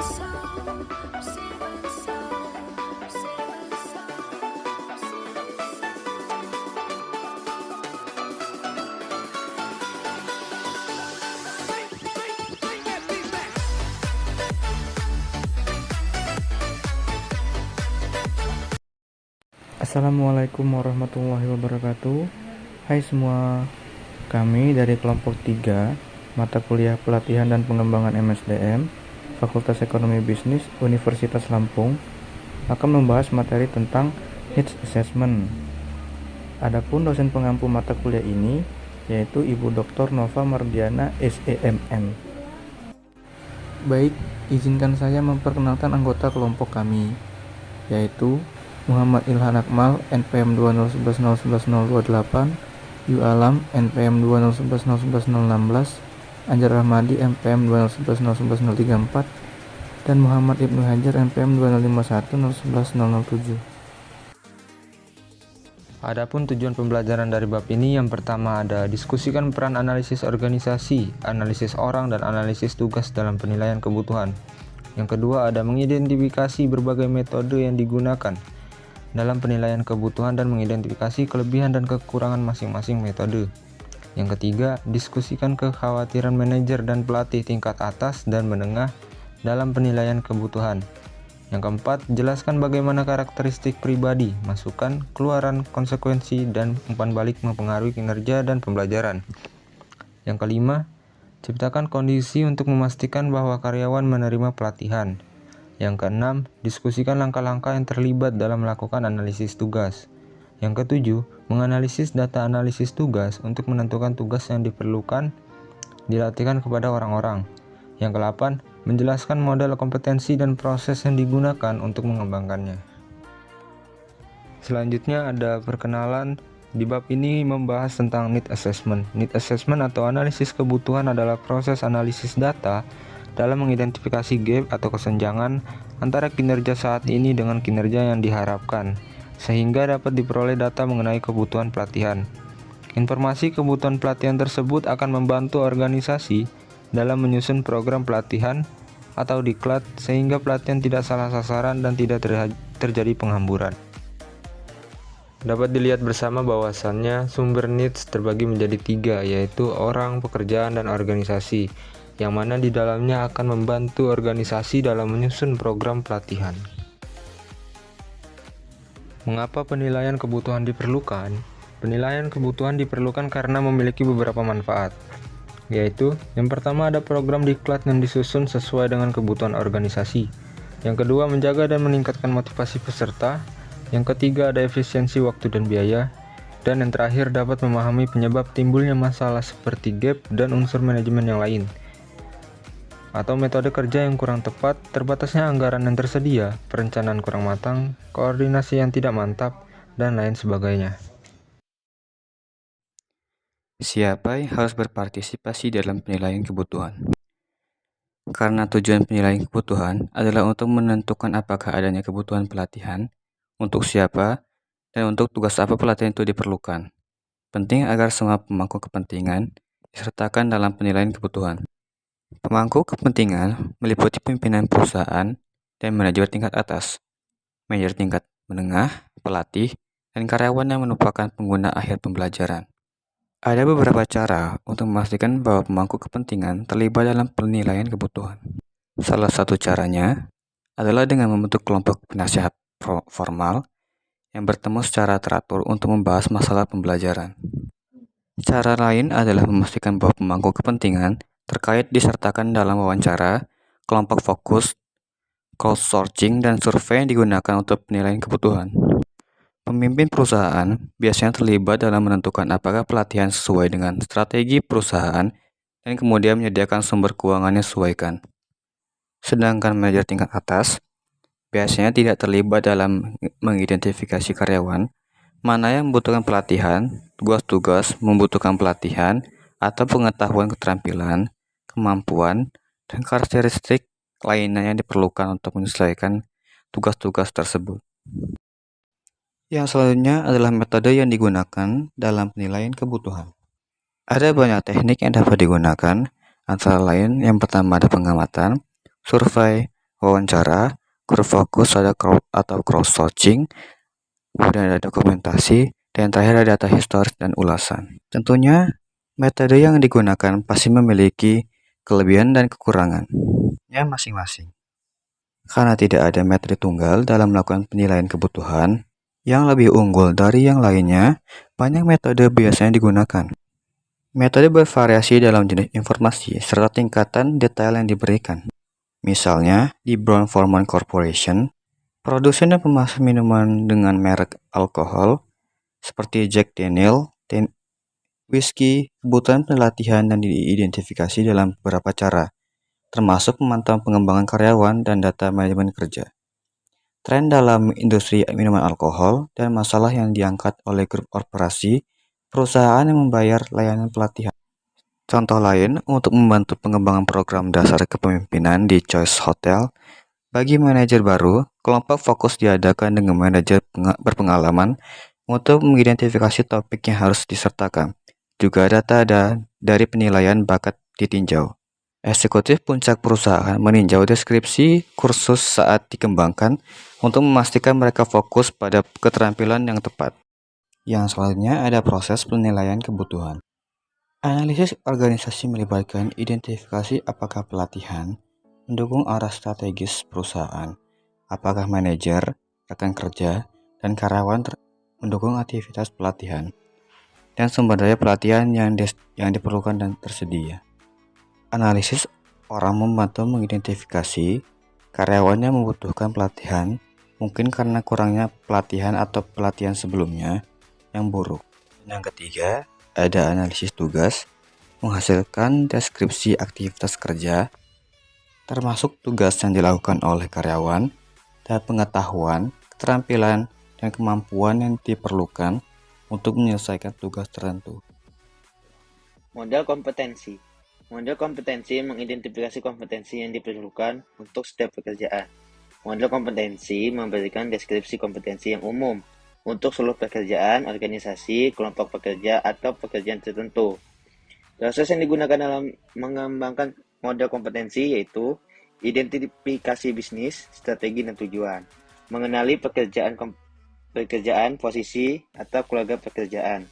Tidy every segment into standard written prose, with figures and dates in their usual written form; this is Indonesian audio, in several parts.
Assalamualaikum warahmatullahi wabarakatuh. Hai semua, kami dari kelompok 3 mata kuliah pelatihan dan pengembangan MSDM Fakultas Ekonomi Bisnis Universitas Lampung akan membahas materi tentang needs assessment. Adapun dosen pengampu mata kuliah ini yaitu Ibu Dr. Nova Mardiana SEMM. Baik, izinkan saya memperkenalkan anggota kelompok kami, yaitu Muhammad Ilhan Akmal NPM 201101128, Yu Alam NPM 201101116, Anjar Rahmadi NPM 201101134, dan Muhammad Ibnu Hajar NPM 205101107. Adapun tujuan pembelajaran dari bab ini yang pertama ada diskusikan peran analisis organisasi, analisis orang, dan analisis tugas dalam penilaian kebutuhan. Yang kedua ada mengidentifikasi berbagai metode yang digunakan dalam penilaian kebutuhan dan mengidentifikasi kelebihan dan kekurangan masing-masing metode. Yang ketiga, diskusikan kekhawatiran manajer dan pelatih tingkat atas dan menengah dalam penilaian kebutuhan. Yang keempat, jelaskan bagaimana karakteristik pribadi, masukan, keluaran, konsekuensi, dan umpan balik mempengaruhi kinerja dan pembelajaran. Yang kelima, ciptakan kondisi untuk memastikan bahwa karyawan menerima pelatihan. Yang keenam, diskusikan langkah-langkah yang terlibat dalam melakukan analisis tugas. Yang ketujuh, menganalisis data analisis tugas untuk menentukan tugas yang diperlukan dilatihkan kepada orang-orang. Yang kedelapan, menjelaskan model kompetensi dan proses yang digunakan untuk mengembangkannya. Selanjutnya ada perkenalan. Di bab ini membahas tentang need assessment. Need assessment atau analisis kebutuhan adalah proses analisis data dalam mengidentifikasi gap atau kesenjangan antara kinerja saat ini dengan kinerja yang diharapkan, sehingga dapat diperoleh data mengenai kebutuhan pelatihan. Informasi kebutuhan pelatihan tersebut akan membantu organisasi dalam menyusun program pelatihan atau diklat, sehingga pelatihan tidak salah sasaran dan tidak terjadi penghamburan. Dapat dilihat bersama bahwasannya sumber needs terbagi menjadi 3, yaitu orang, pekerjaan, dan organisasi, yang mana di dalamnya akan membantu organisasi dalam menyusun program pelatihan. Mengapa penilaian kebutuhan diperlukan? Penilaian kebutuhan diperlukan karena memiliki beberapa manfaat, yaitu yang pertama ada program diklat yang disusun sesuai dengan kebutuhan organisasi. Yang kedua, menjaga dan meningkatkan motivasi peserta. Yang ketiga, ada efisiensi waktu dan biaya. Dan yang terakhir, dapat memahami penyebab timbulnya masalah seperti gap dan unsur manajemen yang lain, atau metode kerja yang kurang tepat, terbatasnya anggaran yang tersedia, perencanaan kurang matang, koordinasi yang tidak mantap, dan lain sebagainya. Siapa yang harus berpartisipasi dalam penilaian kebutuhan? Karena tujuan penilaian kebutuhan adalah untuk menentukan apakah adanya kebutuhan pelatihan, untuk siapa, dan untuk tugas apa pelatihan itu diperlukan. Penting agar semua pemangku kepentingan disertakan dalam penilaian kebutuhan. Pemangku kepentingan meliputi pimpinan perusahaan dan manajer tingkat atas, manajer tingkat menengah, pelatih, dan karyawan yang merupakan pengguna akhir pembelajaran. Ada beberapa cara untuk memastikan bahwa pemangku kepentingan terlibat dalam penilaian kebutuhan. Salah satu caranya adalah dengan membentuk kelompok penasihat formal yang bertemu secara teratur untuk membahas masalah pembelajaran. Cara lain adalah memastikan bahwa pemangku kepentingan terkait disertakan dalam wawancara, kelompok fokus, crowdsourcing, dan survei yang digunakan untuk penilaian kebutuhan. Pemimpin perusahaan biasanya terlibat dalam menentukan apakah pelatihan sesuai dengan strategi perusahaan dan kemudian menyediakan sumber keuangan yang sesuaikan. Sedangkan manajer tingkat atas biasanya tidak terlibat dalam mengidentifikasi karyawan mana yang membutuhkan pelatihan, tugas-tugas membutuhkan pelatihan, atau pengetahuan keterampilan, kemampuan, dan karakteristik lainnya yang diperlukan untuk menyelesaikan tugas-tugas tersebut. Yang selanjutnya adalah metode yang digunakan dalam penilaian kebutuhan. Ada banyak teknik yang dapat digunakan, antara lain yang pertama ada pengamatan, survei, wawancara, grup fokus, ada atau crowdsourcing, kemudian ada dokumentasi, dan terakhir ada data historis dan ulasan. Tentunya, metode yang digunakan pasti memiliki kelebihan dan kekurangannya masing-masing. Karena tidak ada metode tunggal dalam melakukan penilaian kebutuhan, yang lebih unggul dari yang lainnya, banyak metode biasanya digunakan. Metode bervariasi dalam jenis informasi serta tingkatan detail yang diberikan. Misalnya, di Brown-Forman Corporation, produsen dan pemasok minuman dengan merek alkohol seperti Jack Daniel, whisky, kebutuhan pelatihan dan diidentifikasi dalam beberapa cara, termasuk memantau pengembangan karyawan dan data manajemen kerja. Tren dalam industri minuman alkohol dan masalah yang diangkat oleh grup korporasi, perusahaan yang membayar layanan pelatihan. Contoh lain, untuk membantu pengembangan program dasar kepemimpinan di Choice Hotel, bagi manajer baru, kelompok fokus diadakan dengan manajer berpengalaman untuk mengidentifikasi topik yang harus disertakan. Juga data dari penilaian bakat ditinjau. Eksekutif puncak perusahaan meninjau deskripsi kursus saat dikembangkan untuk memastikan mereka fokus pada keterampilan yang tepat. Yang selanjutnya ada proses penilaian kebutuhan. Analisis organisasi melibatkan identifikasi apakah pelatihan mendukung arah strategis perusahaan, apakah manajer, rekan kerja, dan karyawan mendukung aktivitas pelatihan, dan sumber daya pelatihan yang diperlukan dan tersedia. Analisis orang membantu mengidentifikasi karyawan yang membutuhkan pelatihan, mungkin karena kurangnya pelatihan atau pelatihan sebelumnya yang buruk. Yang ketiga, ada analisis tugas, menghasilkan deskripsi aktivitas kerja, termasuk tugas yang dilakukan oleh karyawan, dan pengetahuan, keterampilan, dan kemampuan yang diperlukan untuk menyelesaikan tugas tertentu. Model kompetensi. Model kompetensi mengidentifikasi kompetensi yang diperlukan untuk setiap pekerjaan. Model kompetensi memberikan deskripsi kompetensi yang umum untuk seluruh pekerjaan, organisasi, kelompok pekerja, atau pekerjaan tertentu. Proses yang digunakan dalam mengembangkan model kompetensi yaitu identifikasi bisnis, strategi, dan tujuan, mengenali pekerjaan, posisi, atau keluarga pekerjaan,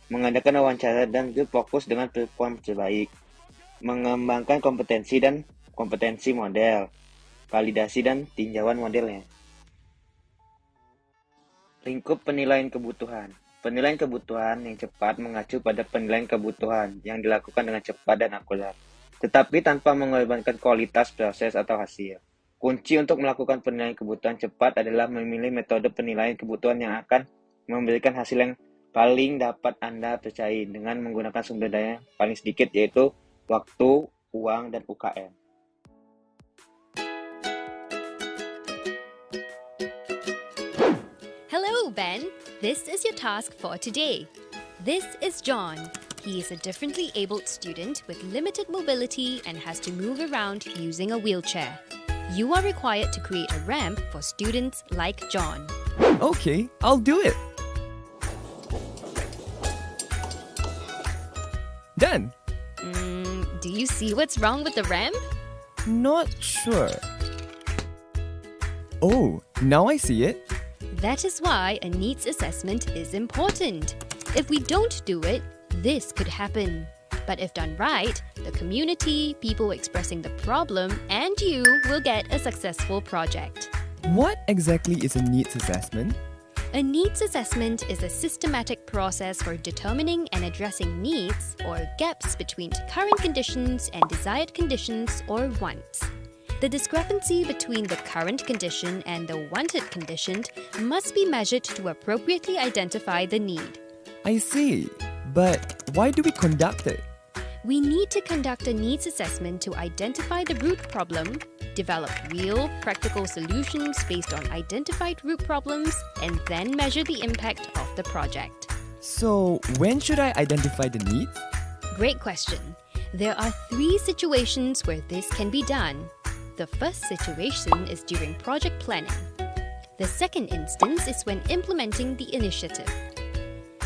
mengadakan wawancara dan grup fokus dengan perform terbaik, mengembangkan kompetensi dan kompetensi model, validasi dan tinjauan modelnya. Lingkup penilaian kebutuhan. Penilaian kebutuhan yang cepat mengacu pada penilaian kebutuhan yang dilakukan dengan cepat dan akurat, tetapi tanpa mengorbankan kualitas proses atau hasil. Kunci untuk melakukan penilaian kebutuhan cepat adalah memilih metode penilaian kebutuhan yang akan memberikan hasil yang paling dapat Anda percayai dengan menggunakan sumber daya paling sedikit, yaitu waktu, uang, dan UKM. Hello, Ben. This is your task for today. This is John. He is a differently abled student with limited mobility and has to move around using a wheelchair. You are required to create a ramp for students like John. Okay, I'll do it. Done. Do you see what's wrong with the ramp? Not sure. Oh, now I see it. That is why a needs assessment is important. If we don't do it, this could happen. But if done right, the community, people expressing the problem, and you will get a successful project. What exactly is a needs assessment? A needs assessment is a systematic process for determining and addressing needs or gaps between current conditions and desired conditions or wants. The discrepancy between the current condition and the wanted condition must be measured to appropriately identify the need. I see. But why do we conduct it? We need to conduct a needs assessment to identify the root problem, develop real, practical solutions based on identified root problems, and then measure the impact of the project. So, when should I identify the needs? Great question. There are 3 situations where this can be done. The first situation is during project planning. The second instance is when implementing the initiative.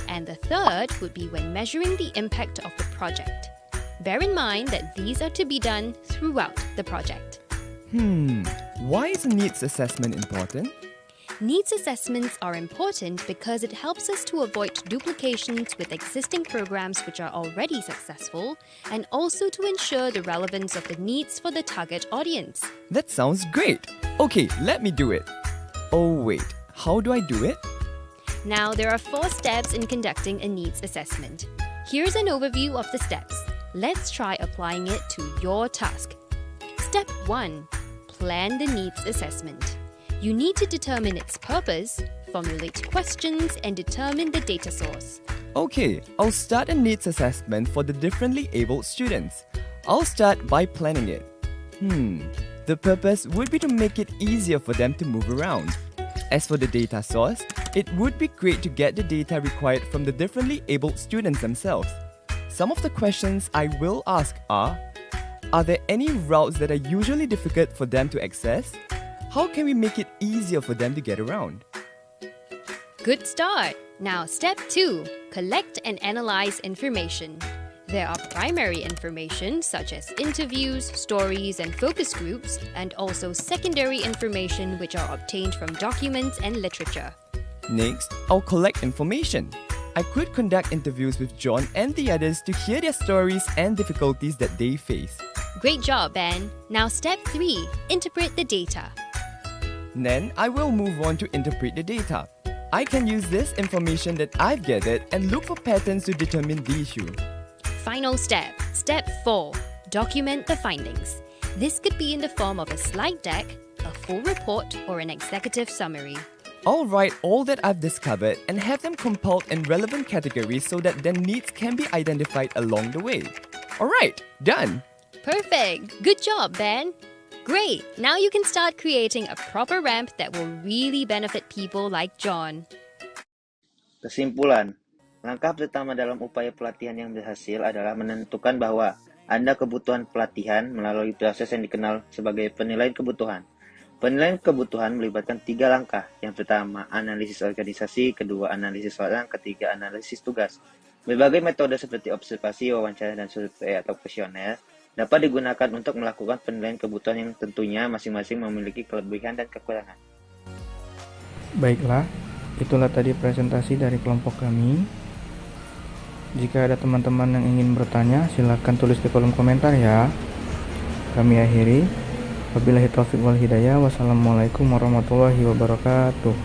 And the third would be when measuring the impact of the project. Bear in mind that these are to be done throughout the project. Why is a needs assessment important? Needs assessments are important because it helps us to avoid duplications with existing programs which are already successful, and also to ensure the relevance of the needs for the target audience. That sounds great. Okay, let me do it. Oh wait, how do I do it? Now, there are 4 steps in conducting a needs assessment. Here's an overview of the steps. Let's try applying it to your task. Step 1. Plan the needs assessment. You need to determine its purpose, formulate questions, and determine the data source. Okay, I'll start a needs assessment for the differently abled students. I'll start by planning it. The purpose would be to make it easier for them to move around. As for the data source, it would be great to get the data required from the differently abled students themselves. Some of the questions I will ask are there any routes that are usually difficult for them to access? How can we make it easier for them to get around? Good start! Now, step 2. Collect and analyze information. There are primary information such as interviews, stories, and focus groups, and also secondary information which are obtained from documents and literature. Next, I'll collect information. I could conduct interviews with John and the others to hear their stories and difficulties that they face. Great job, Ben. Now, step 3. Interpret the data. Then I will move on to interpret the data. I can use this information that I've gathered and look for patterns to determine the issue. Final step. Step 4. Document the findings. This could be in the form of a slide deck, a full report, or an executive summary. I'll write all that I've discovered and have them compiled in relevant categories so that their needs can be identified along the way. Alright, done! Perfect! Good job, Ben! Great! Now you can start creating a proper ramp that will really benefit people like John. Kesimpulan, langkah pertama dalam upaya pelatihan yang berhasil adalah menentukan bahwa Anda kebutuhan pelatihan melalui proses yang dikenal sebagai penilaian kebutuhan. Penilaian kebutuhan melibatkan 3 langkah. Yang pertama, analisis organisasi, kedua, analisis orang, ketiga, analisis tugas. Berbagai metode seperti observasi, wawancara, dan survei atau kuesioner dapat digunakan untuk melakukan penilaian kebutuhan yang tentunya masing-masing memiliki kelebihan dan kekurangan. Baiklah, itulah tadi presentasi dari kelompok kami. Jika ada teman-teman yang ingin bertanya, silakan tulis di kolom komentar ya. Kami akhiri. Wabillahi taufiq wal hidayah. Wassalamualaikum warahmatullahi wabarakatuh.